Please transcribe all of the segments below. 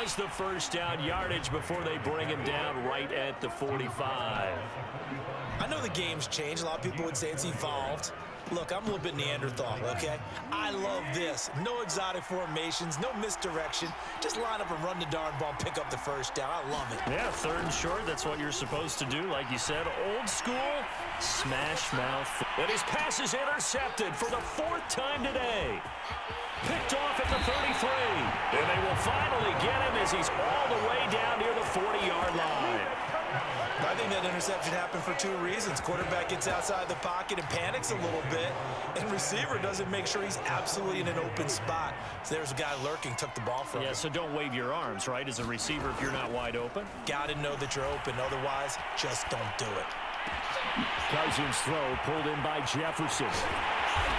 has the first down yardage before they bring him down right at the 45. I know the game's changed. A lot of people would say it's evolved. Look, I'm a little bit Neanderthal, okay? I love this. No exotic formations, no misdirection. Just line up and run the darn ball, pick up the first down. I love it. Yeah, 3rd and short, that's what you're supposed to do. Like you said, old school, smash mouth. And his pass is intercepted for the 4th time today. Picked off at the 33. And they will finally get him as he's all the way down near the 40-yard line. I think that interception happened for 2 reasons. Quarterback gets outside the pocket and panics a little bit, and receiver doesn't make sure he's absolutely in an open spot. So there's a guy lurking, took the ball from him. Yeah, so don't wave your arms, right, as a receiver if you're not wide open. Got to know that you're open. Otherwise, just don't do it. Cousins' throw pulled in by Jefferson.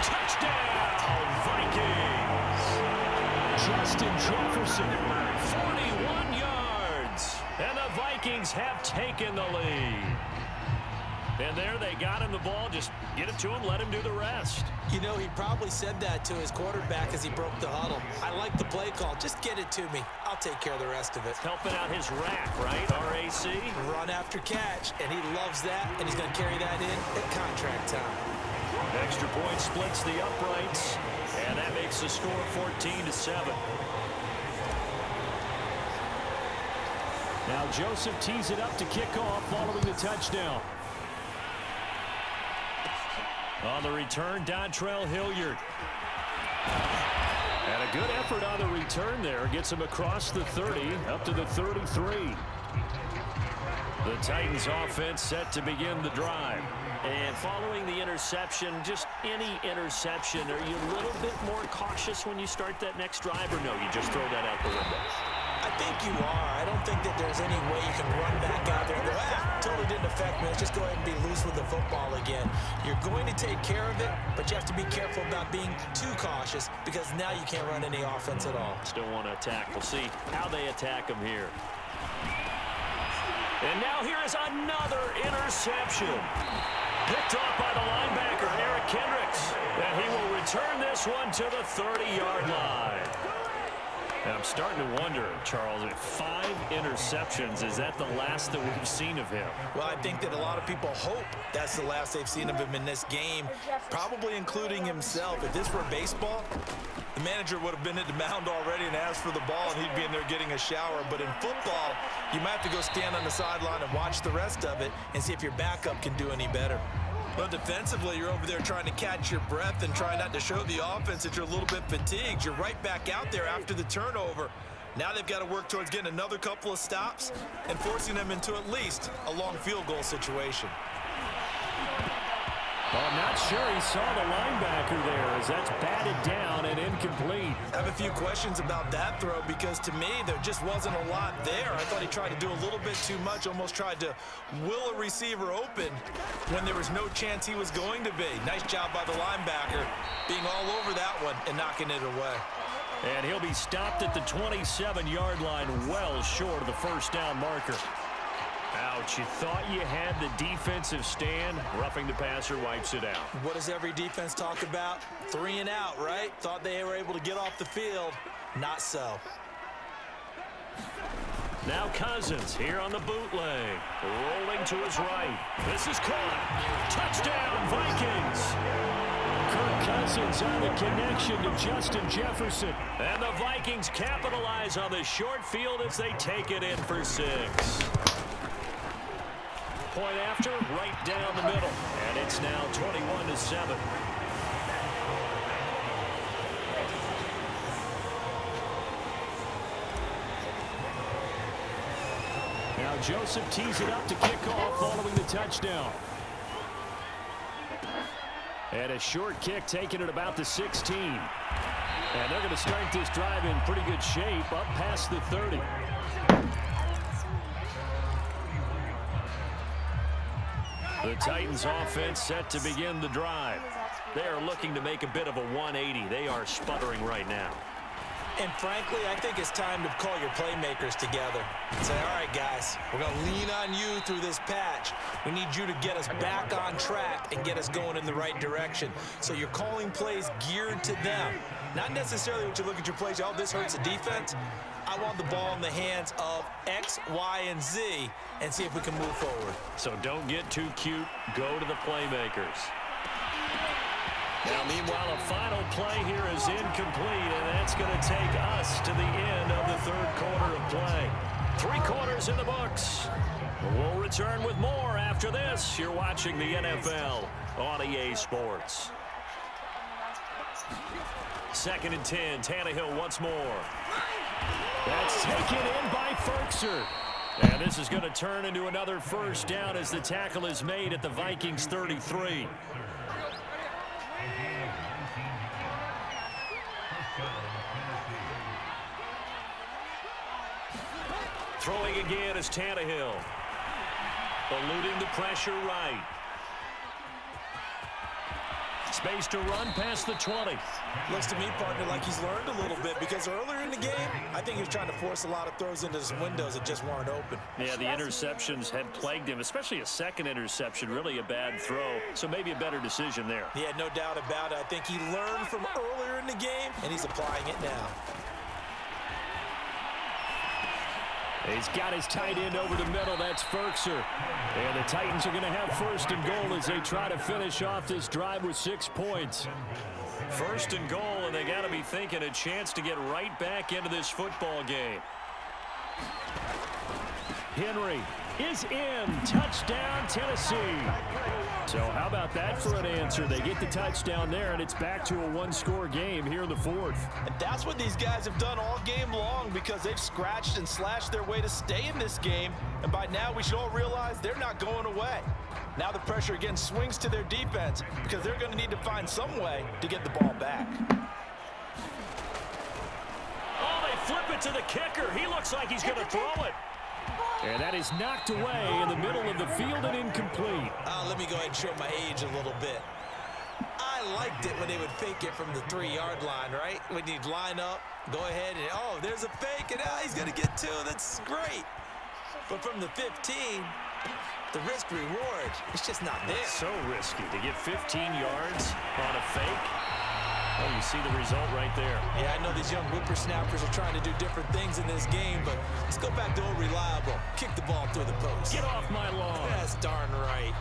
Touchdown, Vikings! Justin Jefferson, 41 yards. And the Vikings have taken the lead. And there they got him the ball. Just get it to him, let him do the rest. You know, he probably said that to his quarterback as he broke the huddle. I like the play call. Just get it to me. I'll take care of the rest of it. Helping out his rack, right? RAC. Run after catch, and he loves that, and he's going to carry that in at contract time. Extra point splits the uprights, and that makes the score 14-7. Now Joseph tees it up to kick off following the touchdown. On the return, Dontrell Hilliard. And a good effort on the return there. Gets him across the 30, up to the 33. The Titans offense set to begin the drive. And following the interception, just any interception, are you a little bit more cautious when you start that next drive, or no, you just throw that out the window? I think you are. I don't think that there's any way you can run back out there and go, totally didn't affect me. Let's just go ahead and be loose with the football again. You're going to take care of it, but you have to be careful about being too cautious because now you can't run any offense at all. Still want to attack. We'll see how they attack him here. And now here is another interception. Picked off by the linebacker, Eric Kendricks. And he will return this one to the 30-yard line. And I'm starting to wonder, Charles, if 5 interceptions, is that the last that we've seen of him? Well, I think that a lot of people hope that's the last they've seen of him in this game, probably including himself. If this were baseball, the manager would have been at the mound already and asked for the ball, and he'd be in there getting a shower. But in football, you might have to go stand on the sideline and watch the rest of it and see if your backup can do any better. Well, defensively, you're over there trying to catch your breath and try not to show the offense that you're a little bit fatigued. You're right back out there after the turnover. Now they've got to work towards getting another couple of stops and forcing them into at least a long field goal situation. Well, I'm not sure he saw the linebacker there as that's batted down and incomplete. I have a few questions about that throw because to me there just wasn't a lot there. I thought he tried to do a little bit too much, almost tried to will a receiver open when there was no chance he was going to be. Nice job by the linebacker being all over that one and knocking it away. And he'll be stopped at the 27-yard line, well short of the first down marker. Ouch, you thought you had the defensive stand. Roughing the passer wipes it out. What does every defense talk about? 3 and out, right? Thought they were able to get off the field. Not so. Now Cousins here on the bootleg. Rolling to his right. This is caught. Touchdown, Vikings. Kirk Cousins on the connection to Justin Jefferson. And the Vikings capitalize on the short field as they take it in for 6. Point after, right down the middle. And it's now 21-7. Now Joseph tees it up to kick off following the touchdown. And a short kick taken at about the 16. And they're going to start this drive in pretty good shape up past the 30. The Titans offense set to begin the drive. They are looking to make a bit of a 180. They are sputtering right now. And frankly, I think it's time to call your playmakers together and say, all right, guys, we're going to lean on you through this patch. We need you to get us back on track and get us going in the right direction. So you're calling plays geared to them. Not necessarily when you look at your plays, oh, this hurts the defense. I want the ball in the hands of X, Y, and Z and see if we can move forward. So don't get too cute. Go to the playmakers. Now, meanwhile, a final play here is incomplete, and that's going to take us to the end of the third quarter of play. 3 quarters in the books. We'll return with more after this. You're watching the NFL on EA Sports. 2nd and 10. Tannehill once more. That's taken in by Ferkser. And this is going to turn into another first down as the tackle is made at the Vikings 33. Throwing again is Tannehill. Eluding the pressure right. Space to run past the 20. Looks to me, partner, like he's learned a little bit because earlier in the game, I think he was trying to force a lot of throws into some windows that just weren't open. Yeah, the interceptions had plagued him, especially a second interception, really a bad throw. So maybe a better decision there. Yeah, no doubt about it. I think he learned from earlier in the game, and he's applying it now. He's got his tight end over the middle. That's Ferkser. And the Titans are going to have 1st and goal as they try to finish off this drive with 6 points. 1st and goal, and they got to be thinking a chance to get right back into this football game. Henry is in. Touchdown, Tennessee. So how about that for an answer? They get the touchdown there, and it's back to a 1-score game here in the 4th. And that's what these guys have done all game long because they've scratched and slashed their way to stay in this game. And by now, we should all realize they're not going away. Now the pressure again swings to their defense because they're going to need to find some way to get the ball back. Oh, they flip it to the kicker. He looks like he's going to throw it. And that is knocked away in the middle of the field and incomplete. Let me go ahead and show my age a little bit. I liked it when they would fake it from the 3-yard line, right? When you'd line up, go ahead and, oh, there's a fake, and he's going to get 2. That's great. But from the 15, the risk-reward, it's just not there. It's so risky to get 15 yards on a fake. Oh, you see the result right there. Yeah, I know these young whippersnappers are trying to do different things in this game, but let's go back to old reliable. Kick the ball through the post. Get off my lawn. That's darn right.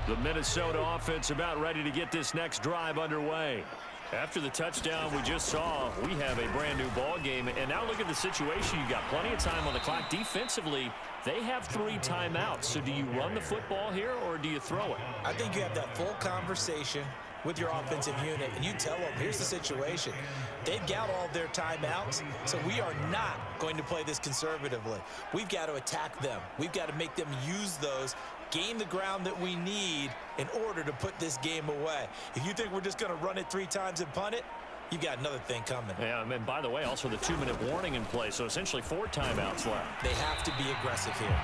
The Minnesota offense about ready to get this next drive underway. After the touchdown we just saw, we have a brand new ball game. And now look at the situation. You've got plenty of time on the clock. Defensively, they have 3 timeouts. So do you run the football here or do you throw it? I think you have that full conversation with your offensive unit, and you tell them, here's the situation. They've got all of their timeouts, so we are not going to play this conservatively. We've got to attack them. We've got to make them use those, gain the ground that we need in order to put this game away. If you think we're just going to run it 3 times and punt it, you've got another thing coming. Yeah, and by the way, also the 2-minute warning in play, so essentially 4 timeouts left. They have to be aggressive here.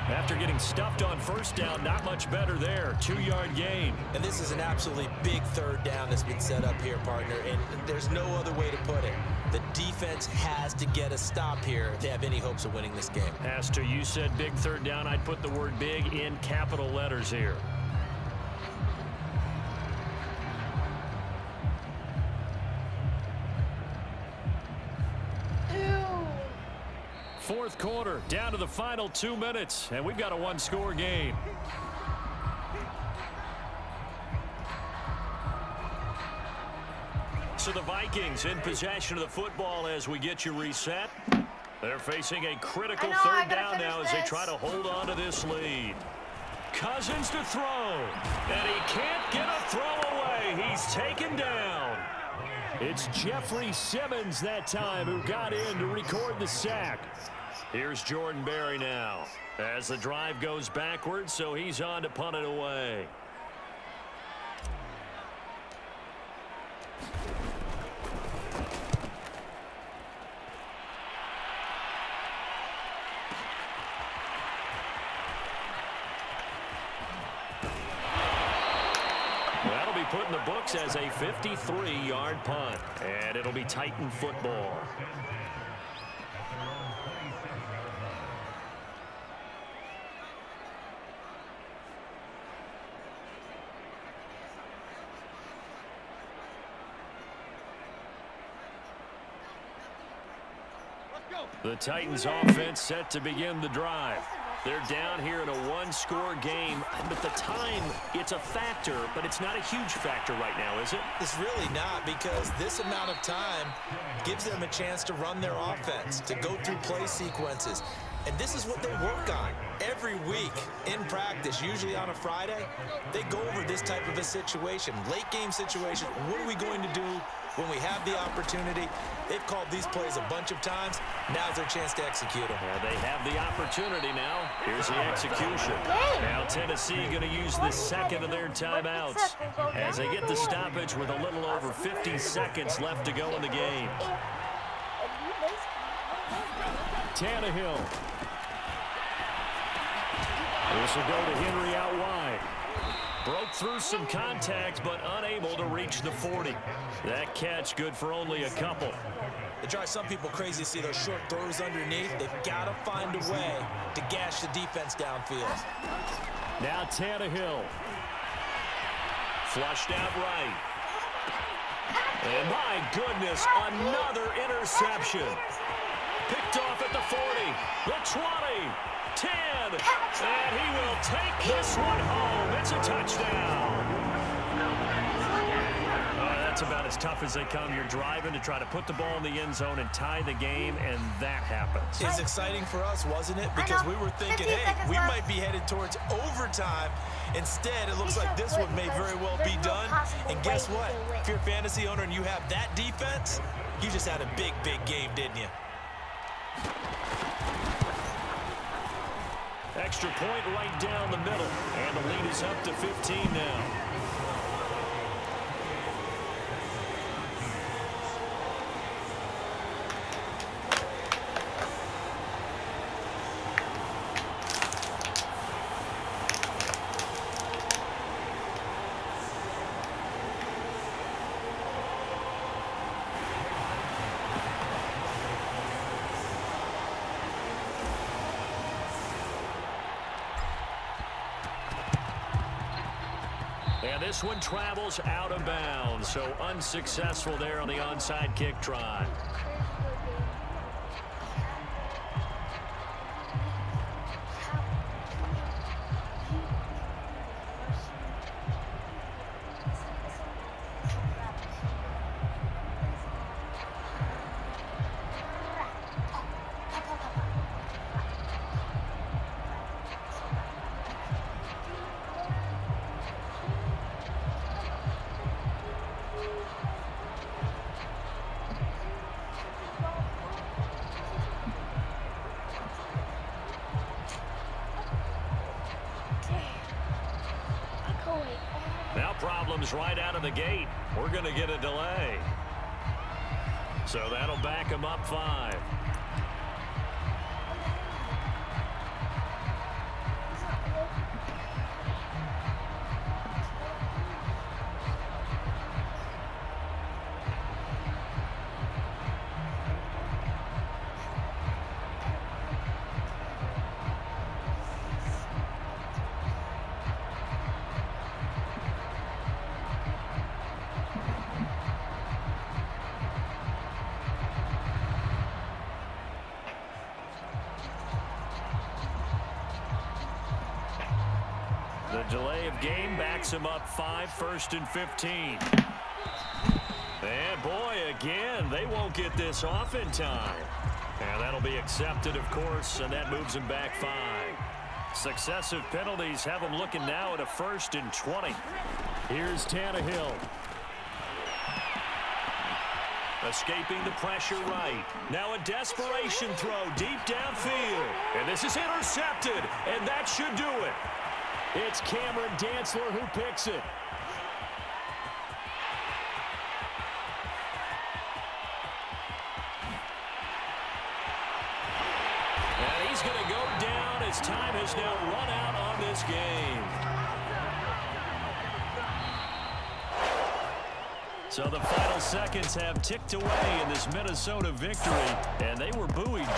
After getting stuffed on 1st down, not much better there. 2-yard gain. And this is an absolutely big 3rd down that's been set up here, partner, and there's no other way to put it. The defense has to get a stop here if they have any hopes of winning this game. Has to. You said big 3rd down. I'd put the word big in capital letters here. Fourth quarter, down to the final 2 minutes, and we've got a 1-score game. So the Vikings in possession of the football as we get you reset. They're facing a critical 3rd down now as they try to hold on to this lead. Cousins to throw, and he can't get a throw away. He's taken down. It's Jeffrey Simmons that time who got in to record the sack. Here's Jordan Berry now as the drive goes backwards, so he's on to punt it away. That'll be put in the books as a 53-yard punt, and it'll be Titan football. The Titans offense set to begin the drive. They're down here in a one-score game, but the time, it's a factor, but it's not a huge factor right now, is it? It's really not, because this amount of time gives them a chance to run their offense, to go through play sequences. And this is what they work on every week in practice, usually on a Friday. They go over this type of a situation, late game situation. What are we going to do when we have the opportunity? They've called these plays a bunch of times. Now's their chance to execute them. Yeah, they have the opportunity now. Here's the execution. Now Tennessee going to use the second of their timeouts as they get the stoppage with a little over 50 seconds left to go in the game. Tannehill. This will go to Henry out wide. Broke through some contact, but unable to reach the 40. That catch good for only a couple. It drives some people crazy to see those short throws underneath. They've got to find a way to gash the defense downfield. Now Tannehill. Flushed out right. And my goodness, another interception. Picked off at the 40, the 20, 10, and he will take this one home. It's a touchdown. That's about as tough as they come. You're driving to try to put the ball in the end zone and tie the game, and that happens. It's exciting for us, wasn't it? Because we were thinking, hey, we might be headed towards overtime. Instead, it looks like this one may very well be done. And guess what? If you're a fantasy owner and you have that defense, you just had a big, big game, didn't you? Extra point right down the middle, and the lead is up to 15 now. And this one travels out of bounds, so unsuccessful there on the onside kick try. Now problems right out of the gate. We're going to get a delay. So that'll back them up 5. The delay of game backs him up 5, 1st and 15. And boy, again, they won't get this off in time. And that'll be accepted, of course, and that moves him back 5. Successive penalties have him looking now at a 1st and 20. Here's Tannehill. Escaping the pressure right. Now a desperation throw deep downfield. And this is intercepted, and that should do it. It's Cameron Dantzler who picks it. And he's going to go down as time has now run out on this game. So the final seconds have ticked away in this Minnesota victory, and they were buoyed